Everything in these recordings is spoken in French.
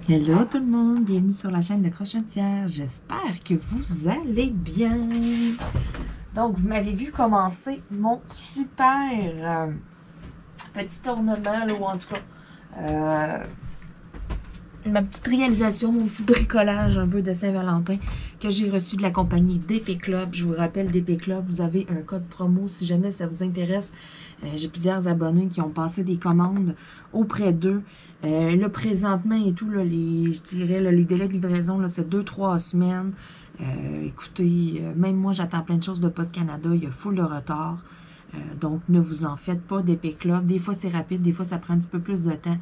Hello tout le monde, bienvenue sur la chaîne de Crochetière. J'espère que vous allez bien. Donc, vous m'avez vu commencer mon super petit ornement, là, ou en tout cas, ma petite réalisation, mon petit bricolage un peu de Saint-Valentin que j'ai reçu de la compagnie DP Club. Je vous rappelle, DP Club, vous avez un code promo si jamais ça vous intéresse. J'ai plusieurs abonnés qui ont passé des commandes auprès d'eux. Là, présentement et tout, là, je dirais, là, les délais de livraison, c'est 2-3 semaines. Écoutez, même moi, j'attends plein de choses de Post Canada. Il y a full de retard. Donc, ne vous en faites pas, DP Club. Des fois, c'est rapide. Des fois, ça prend un petit peu plus de temps.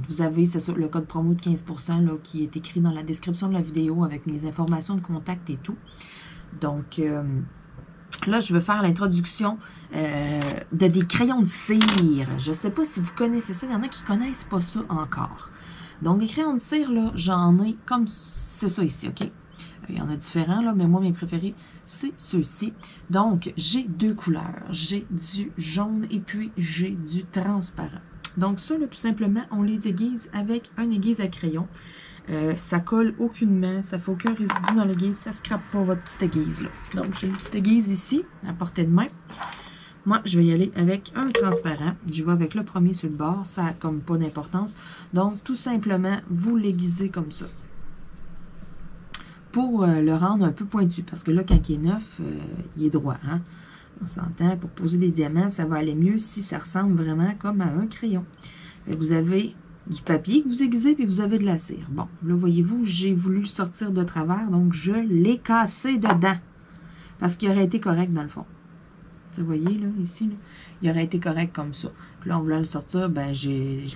Vous avez, c'est ça, le code promo de 15% là, qui est écrit dans la description de la vidéo avec mes informations de contact et tout. Donc, là, je veux faire l'introduction de des crayons de cire. Je ne sais pas si vous connaissez ça. Il y en a qui ne connaissent pas ça encore. Donc, des crayons de cire, là, j'en ai comme c'est ça ici, OK? Il y en a différents, là, mais moi, mes préférés, c'est ceux-ci. Donc, j'ai deux couleurs. J'ai du jaune et puis j'ai du transparent. Donc, ça, là, tout simplement, on les aiguise avec un aiguise à crayon. Ça colle aucunement, ça fait aucun résidu dans l'aiguise, ça ne scrape pas votre petite aiguise là. Donc, j'ai une petite aiguise ici, à portée de main. Moi, je vais y aller avec un transparent. Je vais avec le premier sur le bord, ça n'a comme pas d'importance. Donc, tout simplement, vous l'aiguisez comme ça. Pour le rendre un peu pointu, parce que là, quand il est neuf, il est droit, hein? On s'entend, pour poser des diamants, ça va aller mieux si ça ressemble vraiment comme à un crayon. Et vous avez du papier que vous aiguisez, puis vous avez de la cire. Bon, là, voyez-vous, j'ai voulu le sortir de travers, donc je l'ai cassé dedans. Parce qu'il aurait été correct dans le fond. Vous voyez, là, ici, là, il aurait été correct comme ça. Puis là, en voulant le sortir, ben, je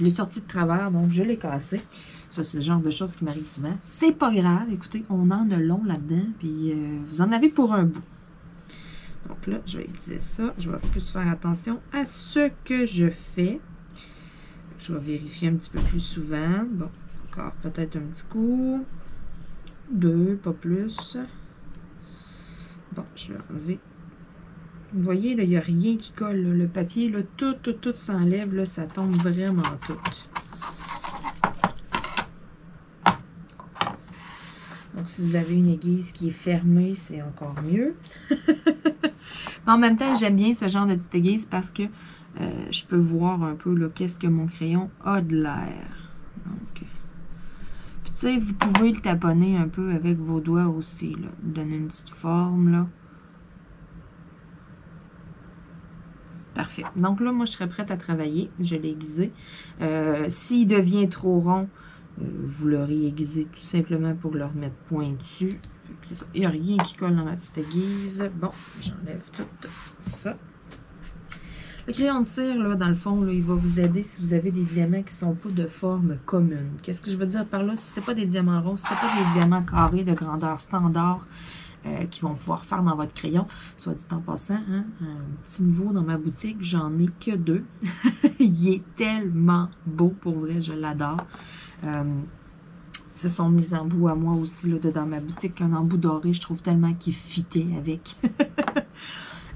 l'ai sorti de travers, donc je l'ai cassé. Ça, c'est le genre de choses qui m'arrive souvent. C'est pas grave, écoutez, on en a long là-dedans, puis vous en avez pour un bout. Donc là, je vais utiliser ça. Je vais plus faire attention à ce que je fais. Je vais vérifier un petit peu plus souvent. Bon, encore peut-être un petit coup. Deux, pas plus. Bon, je vais enlever. Vous voyez, là, il n'y a rien qui colle. Là. Le papier, là, tout s'enlève. Là, ça tombe vraiment tout. Donc, si vous avez une aiguise qui est fermée, c'est encore mieux. Mais en même temps, j'aime bien ce genre de petite aiguise parce que je peux voir un peu qu'est-ce que mon crayon a de l'air. Donc, puis tu sais, vous pouvez le taponner un peu avec vos doigts aussi, là. Donner une petite forme, là. Parfait. Donc là, moi, je serais prête à travailler. Je l'ai aiguisé. S'il devient trop rond, vous l'aurez aiguisé tout simplement pour le remettre pointu. C'est ça. Il n'y a rien qui colle dans ma petite aiguise. Bon, j'enlève tout ça. Le crayon de cire, là, dans le fond, là, il va vous aider si vous avez des diamants qui ne sont pas de forme commune. Qu'est-ce que je veux dire par là? Si ce n'est pas des diamants ronds, si ce n'est pas des diamants carrés de grandeur standard qui vont pouvoir faire dans votre crayon, soit dit en passant, hein, un petit nouveau dans ma boutique, j'en ai que deux. Il est tellement beau, pour vrai, je l'adore. Ce sont mes embouts à moi aussi, là, dans ma boutique. Un embout doré, je trouve tellement qu'il fitait avec.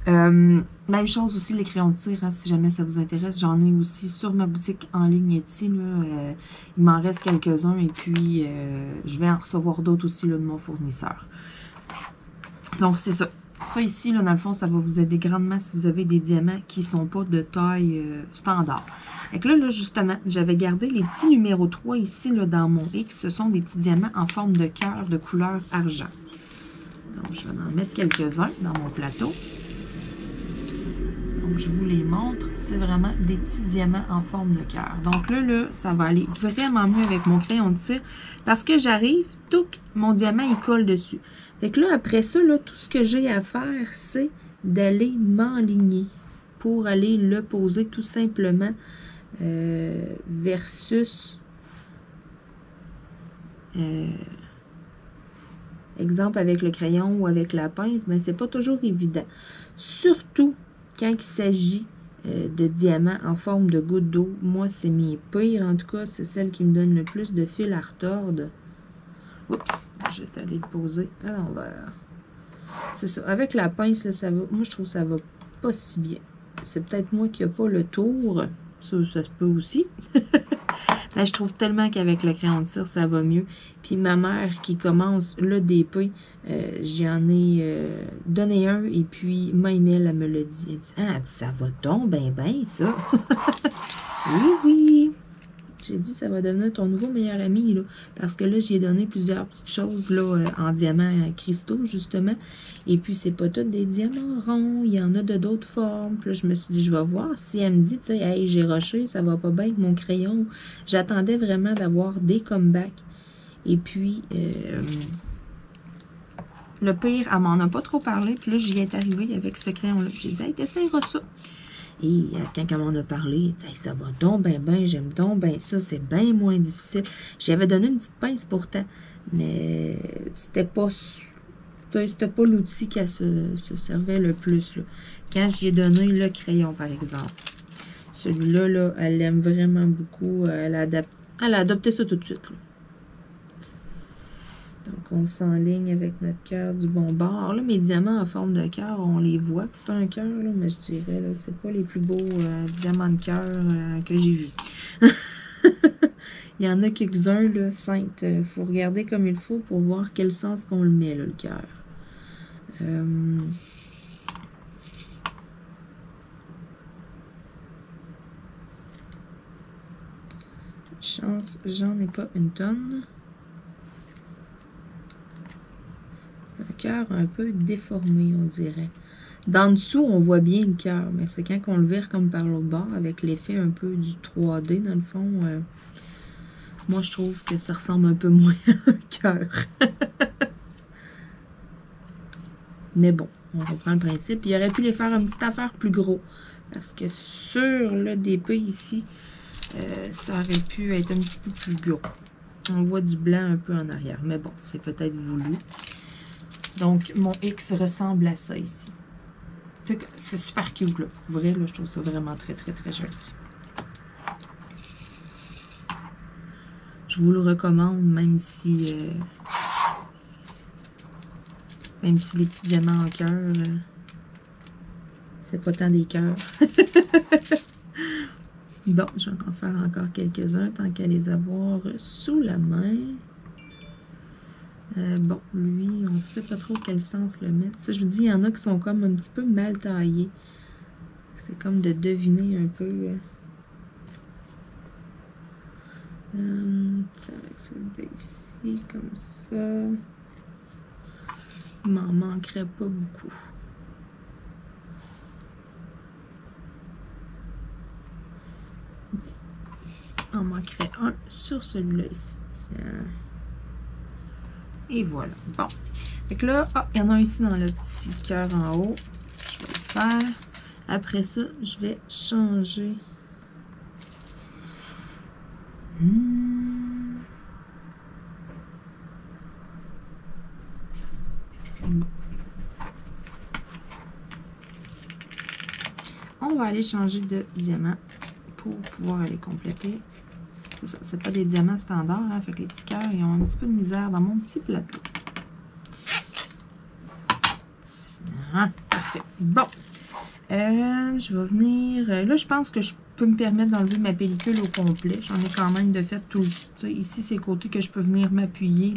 Même chose aussi, les crayons de cire, hein, si jamais ça vous intéresse. J'en ai aussi sur ma boutique en ligne Etsy. Là, il m'en reste quelques-uns et puis je vais en recevoir d'autres aussi là, de mon fournisseur. Donc, c'est ça. Ça ici, là, dans le fond, ça va vous aider grandement si vous avez des diamants qui ne sont pas de taille standard. Donc là, justement, j'avais gardé les petits numéros 3 ici là, dans mon X. Ce sont des petits diamants en forme de cœur de couleur argent. Donc, je vais en mettre quelques-uns dans mon plateau. Donc, je vous les montre. C'est vraiment des petits diamants en forme de cœur. Donc là, ça va aller vraiment mieux avec mon crayon de cire parce que j'arrive, tout mon diamant, il colle dessus. Fait que là, après ça, là, tout ce que j'ai à faire, c'est d'aller m'enligner pour aller le poser tout simplement versus exemple avec le crayon ou avec la pince, mais c'est pas toujours évident. Surtout quand il s'agit de diamants en forme de goutte d'eau. Moi, c'est mes pires. En tout cas, c'est celle qui me donne le plus de fil à retordre. Oups, je vais aller le poser à l'envers. C'est ça. Avec la pince, là, ça va. Moi, je trouve que ça va pas si bien. C'est peut-être moi qui n'ai pas le tour. Ça se peut aussi. Mais je trouve tellement qu'avec le crayon de cire, ça va mieux. Puis ma mère qui commence le DP, j'en ai donné un et puis Maïmel, elle me l'a dit. Elle dit, ah, ça va donc ben ça. Oui, oui. J'ai dit, ça va devenir ton nouveau meilleur ami, là. Parce que là, j'ai donné plusieurs petites choses, là, en diamants cristaux, justement. Et puis, c'est pas tous des diamants ronds. Il y en a de d'autres formes. Puis là, je me suis dit, je vais voir. Si elle me dit, tu sais, hey, j'ai rushé, ça va pas bien avec mon crayon. J'attendais vraiment d'avoir des comebacks. Et puis, le pire, elle m'en a pas trop parlé. Puis là, j'y est arrivée avec ce crayon-là. J'ai dit, hey, t'essayeras ça. Et quand elle m'en a parlé, elle dit, hey, ça va donc ben, j'aime donc ben ça, c'est bien moins difficile. J'avais donné une petite pince pourtant, mais c'était pas l'outil qui se servait le plus. Là. Quand j'y ai donné le crayon, par exemple, celui-là, là, elle l'aime vraiment beaucoup. Elle a adopté ça tout de suite. Là. Donc, on s'enligne avec notre cœur du bon bord. Là, mes diamants en forme de cœur, on les voit que c'est un cœur, là, mais je dirais, là, c'est pas les plus beaux diamants de cœur que j'ai vus. Il y en a quelques-uns, là, sainte. Il faut regarder comme il faut pour voir quel sens qu'on le met, là, le cœur. Chance, j'en ai pas une tonne. C'est un cœur un peu déformé, on dirait. D'en dessous, on voit bien le cœur, mais c'est quand on le vire comme par l'autre bord, avec l'effet un peu du 3D, dans le fond. Moi, je trouve que ça ressemble un peu moins à un cœur. Mais bon, on reprend le principe. Il aurait pu les faire une petite affaire plus gros. Parce que sur le DP ici, ça aurait pu être un petit peu plus gros. On voit du blanc un peu en arrière. Mais bon, c'est peut-être voulu. Donc, mon X ressemble à ça ici. C'est super cute, là. Pour vrai, là, je trouve ça vraiment très, très, très joli. Je vous le recommande, même si les petits diamants en cœur, c'est pas tant des cœurs. Bon, je vais en faire encore quelques-uns, tant qu'à les avoir sous la main. Bon, lui, on ne sait pas trop quel sens le mettre. Ça, je vous dis, il y en a qui sont comme un petit peu mal taillés. C'est comme de deviner un peu. Avec celui-là ici, comme ça. Il m'en manquerait pas beaucoup. Il en manquerait un sur celui-là ici. Tiens. Et voilà. Bon. Fait que là, il y en a un ici dans le petit cœur en haut. Je vais le faire. Après ça, je vais changer. On va aller changer de diamant pour pouvoir aller compléter. C'est ça, c'est pas des diamants standards, hein, fait que les petits cœurs, ils ont un petit peu de misère dans mon petit plateau. Ah, parfait. Bon. Je vais venir... Là, je pense que je peux me permettre d'enlever ma pellicule au complet. J'en ai quand même de fait tout. Ici, c'est le côté que je peux venir m'appuyer.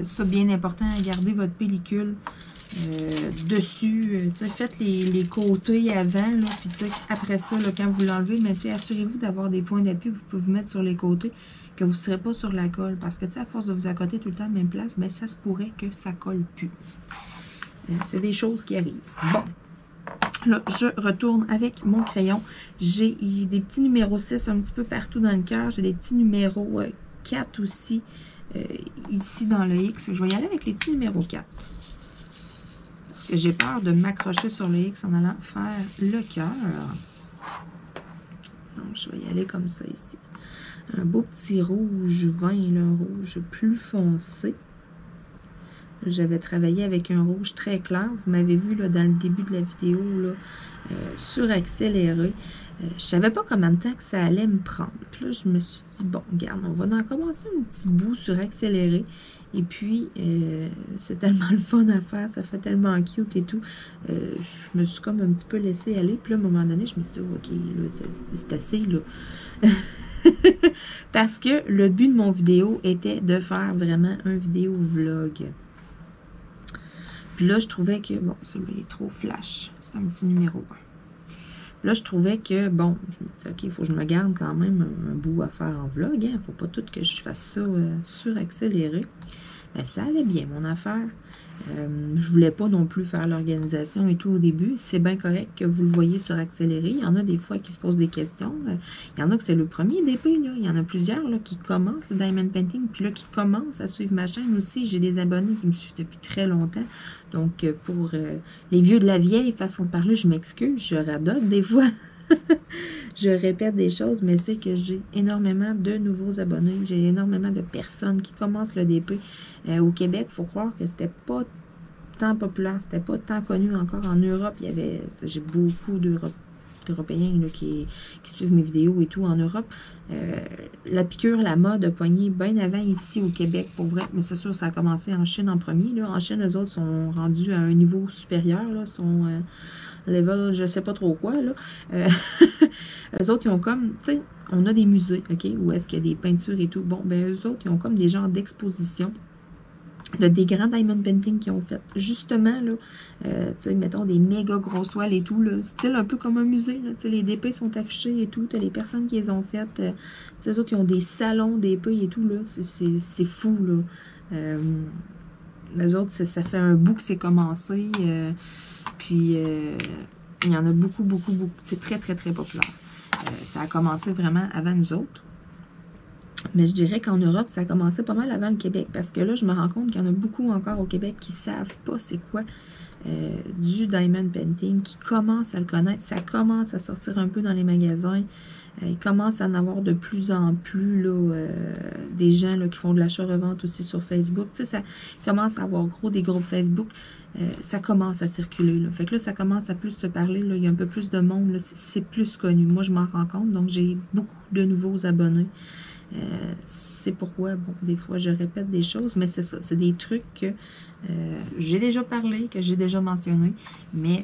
Ça, bien important, garder votre pellicule dessus. Faites les côtés avant. Là, puis après ça, là, quand vous l'enlevez, mais assurez-vous d'avoir des points d'appui. Vous pouvez vous mettre sur les côtés, que vous ne serez pas sur la colle. Parce que à force de vous accoter tout le temps à la même place, ben, ça se pourrait que ça colle plus. C'est des choses qui arrivent. Bon. Là, je retourne avec mon crayon. J'ai des petits numéros 6 un petit peu partout dans le cœur. J'ai des petits numéros 4 aussi ici dans le X. Je vais y aller avec les petits numéros 4. Parce que j'ai peur de m'accrocher sur le X en allant faire le cœur. Donc, je vais y aller comme ça ici. Un beau petit rouge vin, là, rouge plus foncé. J'avais travaillé avec un rouge très clair. Vous m'avez vu là, dans le début de la vidéo, là, suraccéléré. Je ne savais pas combien de temps que ça allait me prendre. Puis là, je me suis dit, bon, regarde, on va en commencer un petit bout suraccéléré. Et puis, c'est tellement le fun à faire, ça fait tellement cute et tout. Je me suis comme un petit peu laissée aller. Puis là, à un moment donné, je me suis dit, OK, là, c'est assez, là. Parce que le but de mon vidéo était de faire vraiment un vidéo vlog. Puis là, je trouvais que, bon, celui-là est trop flash. C'est un petit numéro. Là, je trouvais que, bon, je me disais, OK, il faut que je me garde quand même un bout à faire en vlog. Il ne faut pas tout que je fasse ça suraccéléré. Mais ça allait bien, mon affaire. Je voulais pas non plus faire l'organisation et tout au début. C'est bien correct que vous le voyez suraccéléré. Il y en a des fois qui se posent des questions. Il y en a que c'est le premier DP, là. Il y en a plusieurs là, qui commencent le Diamond Painting, puis là, qui commencent à suivre ma chaîne aussi. J'ai des abonnés qui me suivent depuis très longtemps. Donc, pour les vieux de la vieille façon de parler, je m'excuse, je radote des fois. Je répète des choses, mais c'est que j'ai énormément de nouveaux abonnés. J'ai énormément de personnes qui commencent le DP. Au Québec, il faut croire que c'était pas tant populaire, c'était pas tant connu encore. En Europe, il y avait, j'ai beaucoup d'Européens qui suivent mes vidéos et tout en Europe. La piqûre, la mode a pogné bien avant ici au Québec, pour vrai. Mais c'est sûr, ça a commencé en Chine en premier. Là. En Chine, eux autres sont rendus à un niveau supérieur, là, sont level, je sais pas trop quoi, là. Eux autres, ils ont comme, tu sais, on a des musées, OK, où est-ce qu'il y a des peintures et tout. Bon, ben eux autres, ils ont comme des genres d'expositions de des grands diamond paintings qu'ils ont fait. Justement, là, tu sais, mettons des méga grosses toiles et tout, là, style un peu comme un musée, là, tu sais, les DP sont affichés et tout, t'as les personnes qui les ont faites, tu sais, eux autres, ils ont des salons DP et tout, là, c'est fou, là. Eux autres, ça fait un bout que c'est commencé, puis, il y en a beaucoup, beaucoup, beaucoup. C'est très, très, très populaire. Ça a commencé vraiment avant nous autres. Mais je dirais qu'en Europe, ça a commencé pas mal avant le Québec. Parce que là, je me rends compte qu'il y en a beaucoup encore au Québec qui ne savent pas c'est quoi du diamond painting, qui commencent à le connaître. Ça commence à sortir un peu dans les magasins. Il commence à en avoir de plus en plus là, des gens là, qui font de l'achat-revente aussi sur Facebook. Tu sais, ça commence à avoir des groupes Facebook. Ça commence à circuler. Là. Fait que là, ça commence à plus se parler. Là. Il y a un peu plus de monde. C'est plus connu. Moi, je m'en rends compte. Donc, j'ai beaucoup de nouveaux abonnés. C'est pourquoi, bon, des fois, je répète des choses, mais c'est ça. C'est des trucs que j'ai déjà parlé, que j'ai déjà mentionné, mais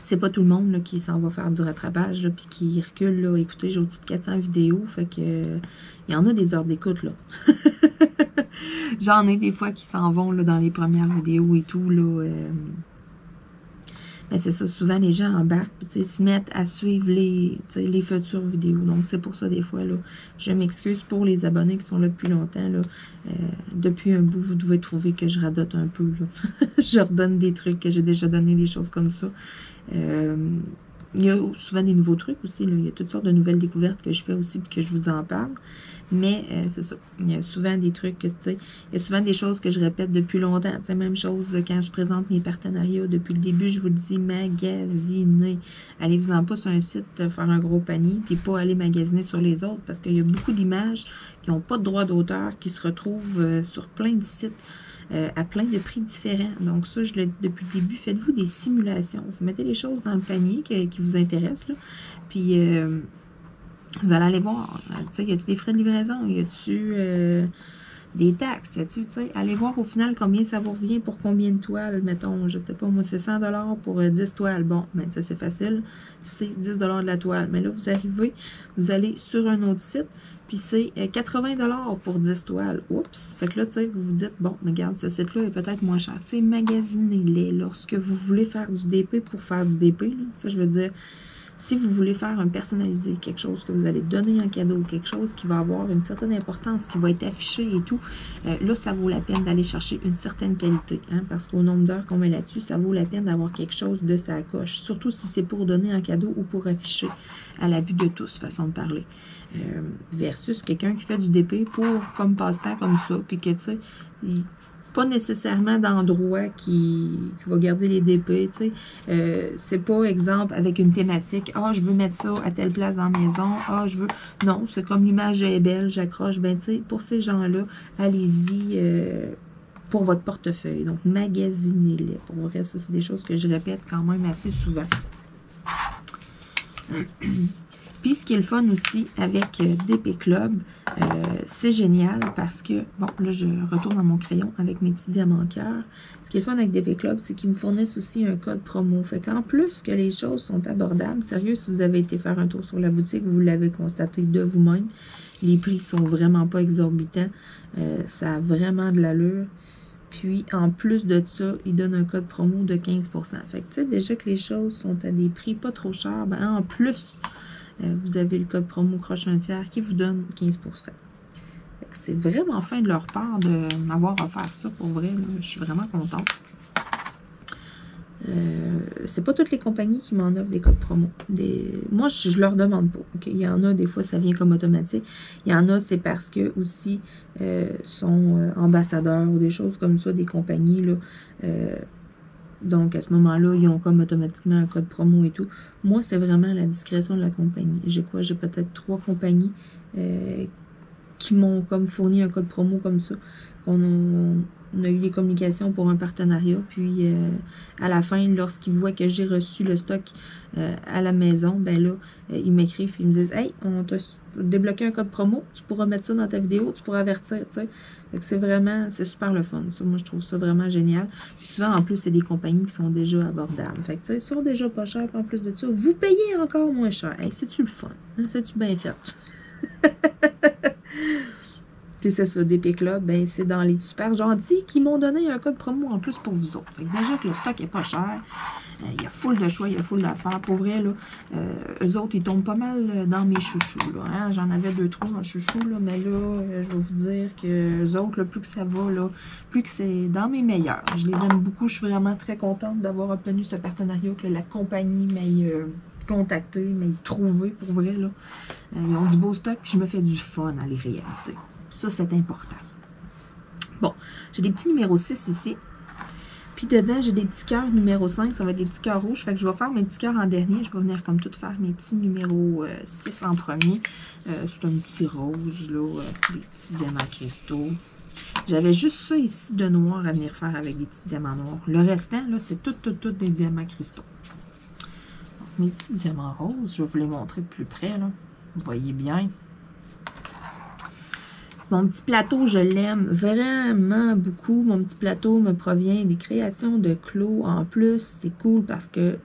c'est pas tout le monde là, qui s'en va faire du rattrapage, là, puis qui recule, là. Écoutez, j'ai au-dessus de 400 vidéos, fait que il y en a des heures d'écoute, là. J'en ai des fois qui s'en vont, là, dans les premières vidéos et tout, là. Mais c'est ça, souvent les gens embarquent, puis se mettent à suivre les futures vidéos. Donc c'est pour ça des fois, là, je m'excuse pour les abonnés qui sont là depuis longtemps. Là. Depuis un bout, vous devez trouver que je radote un peu. Là. Je redonne des trucs que j'ai déjà donné, des choses comme ça. Il y a souvent des nouveaux trucs aussi. Là. Il y a toutes sortes de nouvelles découvertes que je fais aussi et que je vous en parle. Mais c'est ça. Il y a souvent des trucs que, tu sais, il y a souvent des choses que je répète depuis longtemps. Tu sais, même chose quand je présente mes partenariats. Depuis le début, je vous le dis, magasiner. Allez-vous-en pas sur un site faire un gros panier, puis pas aller magasiner sur les autres, parce qu'il y a beaucoup d'images qui n'ont pas de droit d'auteur, qui se retrouvent sur plein de sites. À plein de prix différents. Donc ça, je le dis depuis le début, faites-vous des simulations. Vous mettez les choses dans le panier qui vous intéressent, là, puis vous allez aller voir. Tu sais, y a-tu des frais de livraison? Y a-tu des taxes? Y a-tu, tu sais, allez voir au final combien ça vous revient pour combien de toiles, mettons, je sais pas, moi c'est 100$ pour 10 toiles. Bon, ben ça c'est facile, c'est 10$ de la toile. Mais là, vous arrivez, vous allez sur un autre site, puis c'est 80$ pour 10 toiles. Oups! Fait que là, tu sais, vous vous dites, bon, regarde, ce site-là est peut-être moins cher. Tu sais, magasinez-les lorsque vous voulez faire du DP pour faire du DP. Tu sais, je veux dire, si vous voulez faire un personnalisé, quelque chose que vous allez donner en cadeau, quelque chose qui va avoir une certaine importance, qui va être affiché et tout, là, ça vaut la peine d'aller chercher une certaine qualité. Hein, parce qu'au nombre d'heures qu'on met là-dessus, ça vaut la peine d'avoir quelque chose de sa coche. Surtout si c'est pour donner en cadeau ou pour afficher à la vue de tous, façon de parler. Versus quelqu'un qui fait du DP pour comme passe-temps comme ça, puis que, tu sais, pas nécessairement d'endroit qui va garder les DP, tu sais. C'est pas, exemple, avec une thématique, ah, je veux mettre ça à telle place dans la maison, ah, je veux... Non, c'est comme l'image est belle, j'accroche. Ben, tu sais, pour ces gens-là, allez-y pour votre portefeuille. Donc, magasinez-les. Pour vrai, ça, c'est des choses que je répète quand même assez souvent. Puis, ce qui est le fun aussi avec DP Club, c'est génial parce que, bon, là, je retourne à mon crayon avec mes petits diamants cœur. Ce qui est le fun avec DP Club, c'est qu'ils me fournissent aussi un code promo. Fait qu'en plus que les choses sont abordables, sérieux, si vous avez été faire un tour sur la boutique, vous l'avez constaté de vous-même. Les prix sont vraiment pas exorbitants. Ça a vraiment de l'allure. Puis, en plus de ça, ils donnent un code promo de 15%. Fait que, tu sais, déjà que les choses sont à des prix pas trop chers, ben, en plus, vous avez le code promo Croche un tiers qui vous donne 15%. C'est vraiment fin de leur part de m'avoir offert ça, pour vrai. Là. Je suis vraiment contente. C'est pas toutes les compagnies qui m'en offrent des codes promo. Moi, je leur demande pas. Okay? Il y en a, des fois, ça vient comme automatique. Il y en a, c'est parce que aussi sont ambassadeurs ou des choses comme ça, des compagnies. Là, donc, à ce moment-là, ils ont comme automatiquement un code promo et tout. Moi, c'est vraiment la discrétion de la compagnie. J'ai quoi? J'ai peut-être 3 compagnies qui m'ont comme fourni un code promo comme ça. On a eu des communications pour un partenariat, puis à la fin, lorsqu'ils voient que j'ai reçu le stock à la maison, ben là, ils m'écrivent et ils me disent « Hey, on t'a débloqué un code promo, tu pourras mettre ça dans ta vidéo, tu pourras avertir, tu sais. » Fait que c'est super le fun. Ça, moi, je trouve ça vraiment génial. Puis souvent, en plus, c'est des compagnies qui sont déjà abordables. Fait que, tu sais, ils sont déjà pas chers, puis en plus de ça, vous payez encore moins cher. Hey, c'est-tu le fun? Hein? C'est-tu bien fait? Puis c'est ça, DP Club, ben c'est dans les super gentils qui m'ont donné un code promo en plus pour vous autres. Fait que déjà que le stock est pas cher, il y a full de choix, il y a full d'affaires. Pour vrai, là, eux autres, ils tombent pas mal dans mes chouchous. Là, hein? J'en avais 2-3 en chouchou, là, mais là, je vais vous dire que eux autres, là, plus que ça va, là, plus que c'est dans mes meilleurs. Je les aime beaucoup, je suis vraiment très contente d'avoir obtenu ce partenariat, que la compagnie m'ait contacté, m'ait trouvé, pour vrai. Là. Ils ont du beau stock, puis je me fais du fun à les réaliser. Ça, c'est important. Bon, j'ai des petits numéros 6 ici. Puis dedans, j'ai des petits cœurs numéro 5. Ça va être des petits cœurs rouges. Fait que je vais faire mes petits cœurs en dernier. Je vais venir comme tout faire mes petits numéros 6 en premier. C'est un petit rose, là. Des petits diamants cristaux. J'avais juste ça ici de noir à venir faire avec des petits diamants noirs. Le restant, là, c'est tout des diamants cristaux. Donc, mes petits diamants roses, je vais vous les montrer de plus près, là. Vous voyez bien. Mon petit plateau, je l'aime vraiment beaucoup. Mon petit plateau me provient des créations de Chloe. En plus, c'est cool parce que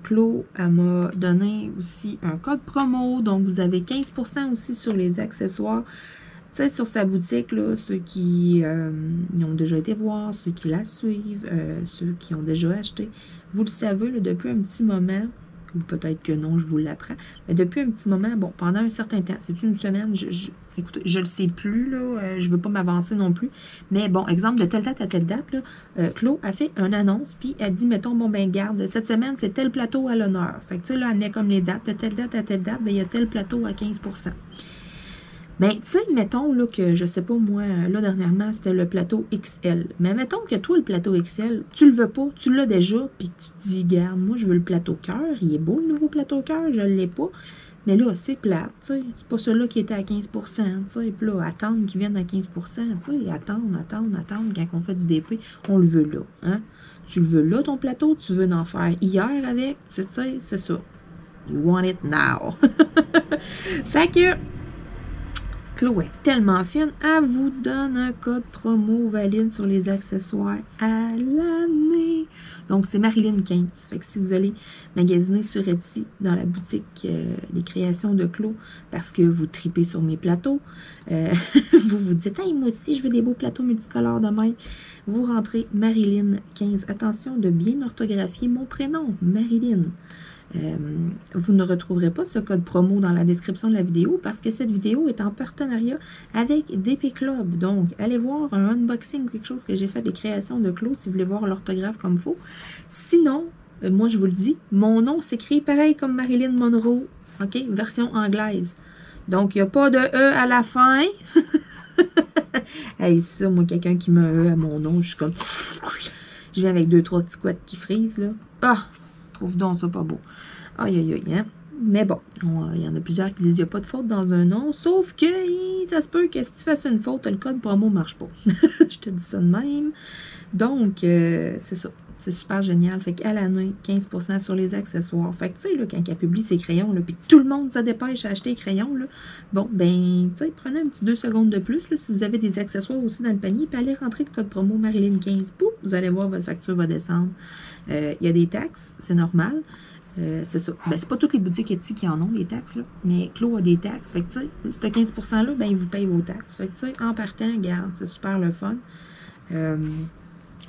Chloe, elle m'a donné aussi un code promo. Donc, vous avez 15% aussi sur les accessoires. Tu sais, sur sa boutique, là, ceux qui ont déjà été voir, ceux qui la suivent, ceux qui ont déjà acheté. Vous le savez, là, depuis un petit moment, ou peut-être que non, je vous l'apprends, mais depuis un petit moment, bon, pendant un certain temps, c'est une semaine, écoutez, je le sais plus, là, je veux pas m'avancer non plus, mais bon, exemple, de telle date à telle date, là, Chloe a fait une annonce, puis elle dit, mettons, bon, ben, garde, cette semaine, c'est tel plateau à l'honneur. Fait que, tu sais, là, elle met comme les dates, de telle date à telle date, ben, il y a tel plateau à 15%. Ben, tu sais, mettons, là, que, je sais pas, moi, là, dernièrement, c'était le plateau XL. Mais mettons que toi, le plateau XL, tu le veux pas, tu l'as déjà, puis tu te dis, garde, moi, je veux le plateau cœur, il est beau, le nouveau plateau cœur, je l'ai pas. Mais là, c'est plate, tu sais, c'est pas celui-là qui était à 15%, tu sais, puis là, attendre qu'il vienne à 15%, tu sais, attendre, quand on fait du DP, on le veut là, hein. Tu le veux là, ton plateau, tu veux en faire hier avec, tu sais, c'est ça. You want it now. Fait que... Chloe est tellement fine, elle vous donne un code promo valide sur les accessoires à l'année. Donc, c'est Marilyn 15. Fait que si vous allez magasiner sur Etsy, dans la boutique Les Créations de Chloe, parce que vous tripez sur mes plateaux, vous vous dites, hey, moi aussi, je veux des beaux plateaux multicolores demain. Vous rentrez Marilyn 15. Attention de bien orthographier mon prénom, Marilyn. Vous ne retrouverez pas ce code promo dans la description de la vidéo parce que cette vidéo est en partenariat avec DP Club. Donc, allez voir un unboxing ou quelque chose que j'ai fait des créations de Chloe si vous voulez voir l'orthographe comme il faut. Sinon, moi je vous le dis, mon nom s'écrit pareil comme Marilyn Monroe, ok, version anglaise. Donc, il n'y a pas de E à la fin. Hey, ça, moi, quelqu'un qui met un E à mon nom, je suis comme... Je viens avec 2-3 petits couettes qui frisent, là. Ah! Trouve donc ça pas beau. Aïe, aïe, aïe, hein? Mais bon, il y en a plusieurs qui disent qu'il n'y a pas de faute dans un nom, sauf que ça se peut que si tu fasses une faute, le code promo ne marche pas. Je te dis ça de même. Donc, c'est ça. C'est super génial. Fait qu'à l'année, 15% sur les accessoires. Fait que, tu sais, là, quand elle publie ses crayons, là, puis tout le monde se dépêche à acheter les crayons, là, bon, ben, tu sais, prenez un petit 2 secondes de plus, là, si vous avez des accessoires aussi dans le panier, puis allez rentrer le code promo Marilyn 15. Pouf, vous allez voir, votre facture va descendre. Il y a des taxes, c'est normal. C'est ça. Ben, c'est pas toutes les boutiques Etsy qui en ont des taxes, là, mais Clos a des taxes. Fait que, tu sais, ce 15%-là, ben, ils vous payent vos taxes. Fait que, tu sais, en partant, regarde, c'est super le fun.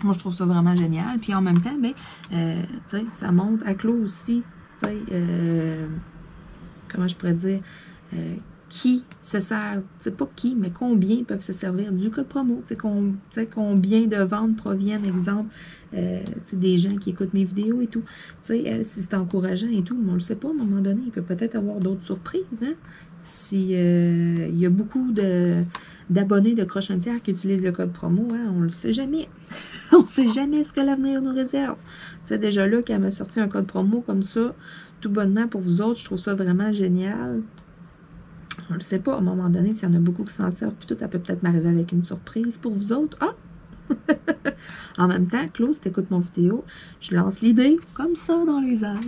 Moi, je trouve ça vraiment génial. Puis en même temps, ben, tu sais, ça montre à Clos aussi, tu sais, comment je pourrais dire, qui se sert, tu sais, pas qui, mais combien peuvent se servir du code promo, tu sais, combien de ventes proviennent, exemple, tu sais, des gens qui écoutent mes vidéos et tout. Tu sais, si c'est encourageant et tout, mais on le sait pas, à un moment donné, il peut peut-être avoir d'autres surprises, hein. Si il y a beaucoup d'abonnés de Crochetière qui utilisent le code promo, hein, on le sait jamais. On sait jamais ce que l'avenir nous réserve. Tu sais, déjà là, quand elle m'a sorti un code promo comme ça, tout bonnement pour vous autres, je trouve ça vraiment génial. On le sait pas, à un moment donné, s'il y en a beaucoup qui s'en servent, puis tout, elle peut peut-être m'arriver avec une surprise pour vous autres. Ah! En même temps, Claude, si tu écoutes mon vidéo, je lance l'idée comme ça dans les airs.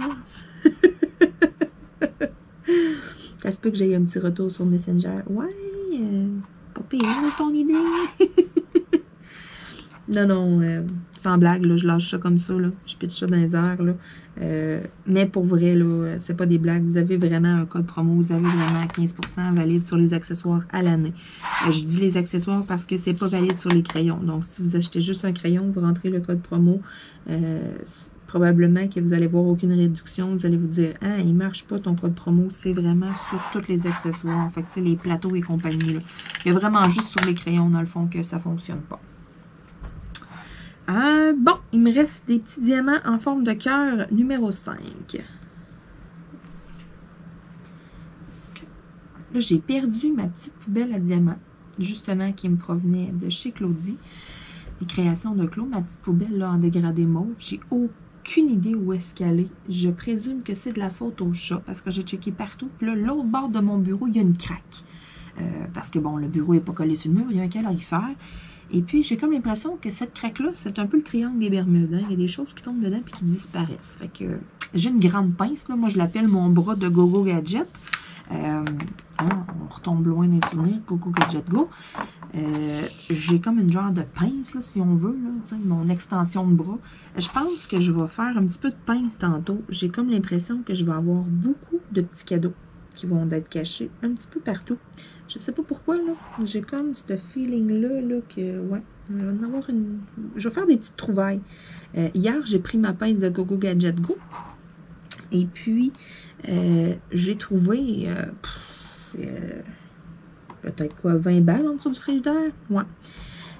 Ça se peut que j'aie un petit retour sur Messenger. Ouais, pas pire ton idée. Non, sans blague, là, je lâche ça comme ça, là. Je pitche ça dans les airs, là. Mais pour vrai, là, c'est pas des blagues. Vous avez vraiment un code promo. Vous avez vraiment 15% valide sur les accessoires à l'année. Je dis les accessoires parce que c'est pas valide sur les crayons. Donc, si vous achetez juste un crayon, vous rentrez le code promo. Probablement que vous allez voir aucune réduction. Vous allez vous dire, ah, il marche pas ton code promo. C'est vraiment sur tous les accessoires. Fait que, tu sais, les plateaux et compagnie, là. Il y a vraiment juste sur les crayons, dans le fond, que ça fonctionne pas. Bon, il me reste des petits diamants en forme de cœur numéro 5. Là, j'ai perdu ma petite poubelle à diamants, justement, qui me provenait de chez Claudie. Les créations de Claude, ma petite poubelle là, en dégradé mauve. J'ai aucune idée où est-ce qu'elle est. Je présume que c'est de la faute au chat, parce que j'ai checké partout. Puis là, l'autre bord de mon bureau, il y a une craque. Parce que, bon, le bureau n'est pas collé sur le mur, il y a un calorifère. Et puis, j'ai comme l'impression que cette craque-là, c'est un peu le triangle des Bermudes. Hein? Il y a des choses qui tombent dedans et qui disparaissent. Fait que j'ai une grande pince, là. Moi, je l'appelle mon bras de Gogo Gadget. On retombe loin des souvenirs, Gogo Gadget Go. J'ai comme une genre de pince, là, si on veut, là, mon extension de bras. Je pense que je vais faire un petit peu de pince tantôt. J'ai comme l'impression que je vais avoir beaucoup de petits cadeaux qui vont être cachés un petit peu partout. Je sais pas pourquoi, là. J'ai comme ce feeling-là, là, que, ouais, je vais faire des petites trouvailles. Hier, j'ai pris ma pince de Gogo Gadget Go. Et puis, j'ai trouvé, peut-être quoi, 20 balles en dessous du frigidaire. Ouais.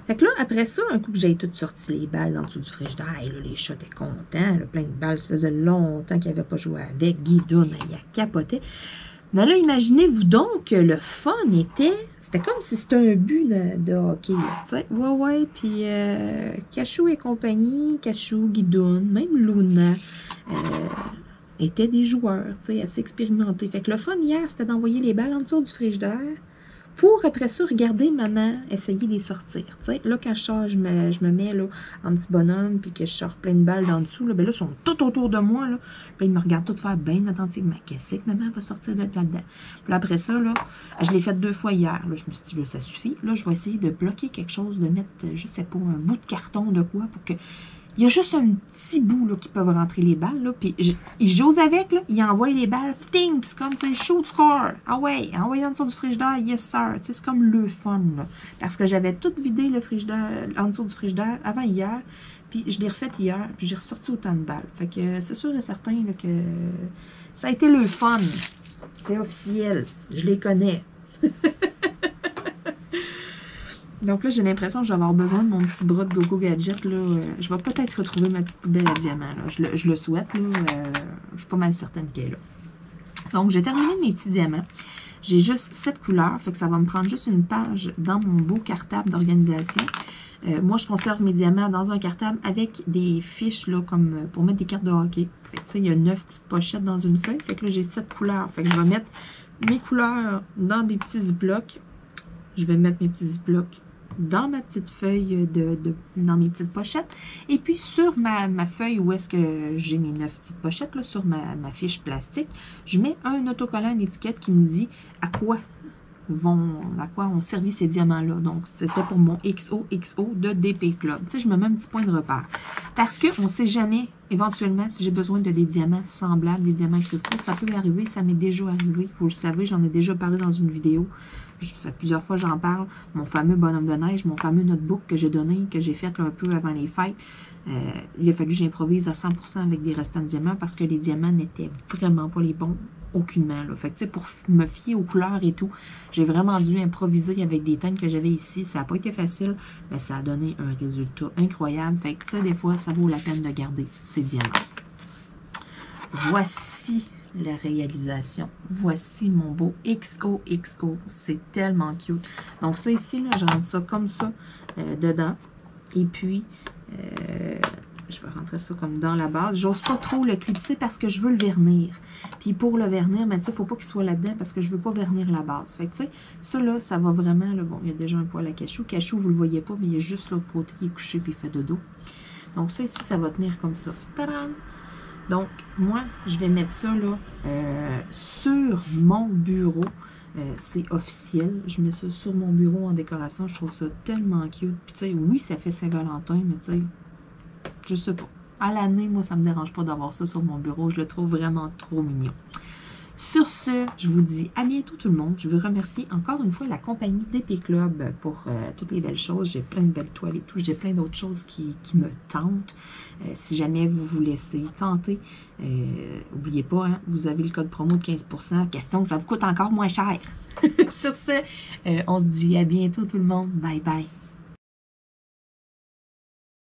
Fait que là, après ça, un coup que j'ai toutes sorti les balles en dessous du frigidaire, là, les chats étaient contents, là, plein de balles, ça faisait longtemps qu'ils n'avaient pas joué avec. Guidoune, il a capoté. Mais là, imaginez-vous donc que le fun c'était comme si c'était un but de hockey, tu sais. Ouais, puis Cachou et compagnie, Cachou, Guidoune, même Luna, étaient des joueurs, tu sais, assez expérimentés. Fait que le fun hier, c'était d'envoyer les balles en dessous du frigidaire pour, après ça, regarder maman essayer de les sortir, tu sais. Là, quand je sors, je me mets, là, en petit bonhomme, puis que je sors plein de balles d'en dessous, là, ben là, ils sont tout autour de moi, là. Puis ils me regardent tout faire bien attentivement. Qu'est-ce que maman va sortir de là-dedans? Puis là, après ça, là, je l'ai fait 2 fois hier. Là, je me suis dit, là, ça suffit. Là, je vais essayer de bloquer quelque chose, de mettre, je sais pas, un bout de carton, de quoi, pour que... Il y a juste un petit bout là, qui peuvent rentrer les balles. Là, puis j'ose avec, là, il envoie les balles. Ting, c'est comme, tu sais, shoot, score. Ah ouais, envoyé en dessous du frigidaire, yes sir. Tu sais, c'est comme le fun. Là, parce que j'avais tout vidé le frigidaire, en dessous du frigidaire avant hier. Puis je l'ai refait hier. Puis j'ai ressorti autant de balles. Fait que c'est sûr et certain là, que ça a été le fun. C'est officiel. Je les connais. Donc là, j'ai l'impression que je vais avoir besoin de mon petit bras de Gogo Gadget. Là. Je vais peut-être retrouver ma petite poubelle à diamants. Là. Je le souhaite. Là. Je suis pas mal certaine qu'elle est là. Donc, j'ai terminé mes petits diamants. J'ai juste 7 couleurs. Fait que ça va me prendre juste une page dans mon beau cartable d'organisation. Moi, je conserve mes diamants dans un cartable avec des fiches là, comme pour mettre des cartes de hockey. Fait que, tu sais, il y a 9 petites pochettes dans une feuille. Fait que là, j'ai 7 couleurs. Fait que je vais mettre mes couleurs dans des petits ziplocs. Je vais mettre mes petits ziplocs dans ma petite feuille, dans mes petites pochettes. Et puis, sur ma feuille où est-ce que j'ai mes 9 petites pochettes, là, sur ma fiche plastique, je mets un autocollant, une étiquette qui me dit à quoi ont servi ces diamants-là. Donc, c'était pour mon XOXO de DP Club. Tu sais, je me mets un petit point de repère. Parce qu'on ne sait jamais, éventuellement, si j'ai besoin de des diamants semblables, des diamants cristaux, ça peut arriver, ça m'est déjà arrivé. Vous le savez, j'en ai déjà parlé dans une vidéo. Plusieurs fois, j'en parle. Mon fameux bonhomme de neige, mon fameux notebook que j'ai donné, que j'ai fait un peu avant les fêtes. Il a fallu que j'improvise à 100% avec des restants de diamants parce que les diamants n'étaient vraiment pas les bons. Aucunement. Là. Fait que, pour me fier aux couleurs et tout, j'ai vraiment dû improviser avec des teintes que j'avais ici. Ça n'a pas été facile, mais ça a donné un résultat incroyable. Fait que, des fois, ça vaut la peine de garder ces diamants. Voici la réalisation. Voici mon beau XOXO. C'est tellement cute. Donc, ça ici, là, je rentre ça comme ça dedans. Et puis, je vais rentrer ça comme dans la base. J'ose pas trop le clipser parce que je veux le vernir. Puis pour le vernir, mais tu sais, il ne faut pas qu'il soit là-dedans parce que je ne veux pas vernir la base. Fait que tu sais, ça là, ça va vraiment, là, bon, il y a déjà un poil à cachou. Cachou, vous ne le voyez pas, mais il y a juste l'autre côté qui est couché puis il fait dodo. Donc ça ici, ça va tenir comme ça. Tadam! Donc, moi, je vais mettre ça là sur mon bureau. C'est officiel. Je mets ça sur mon bureau en décoration. Je trouve ça tellement cute. Puis tu sais, oui, ça fait Saint-Valentin, mais tu sais, je sais pas. À l'année, moi, ça me dérange pas d'avoir ça sur mon bureau. Je le trouve vraiment trop mignon. Sur ce, je vous dis à bientôt tout le monde. Je veux remercier encore une fois la compagnie DP Club pour toutes les belles choses. J'ai plein de belles toiles et tout. J'ai plein d'autres choses qui me tentent. Si jamais vous vous laissez tenter, n'oubliez pas, hein, vous avez le code promo de 15%. Question que ça vous coûte encore moins cher. Sur ce, on se dit à bientôt tout le monde. Bye bye.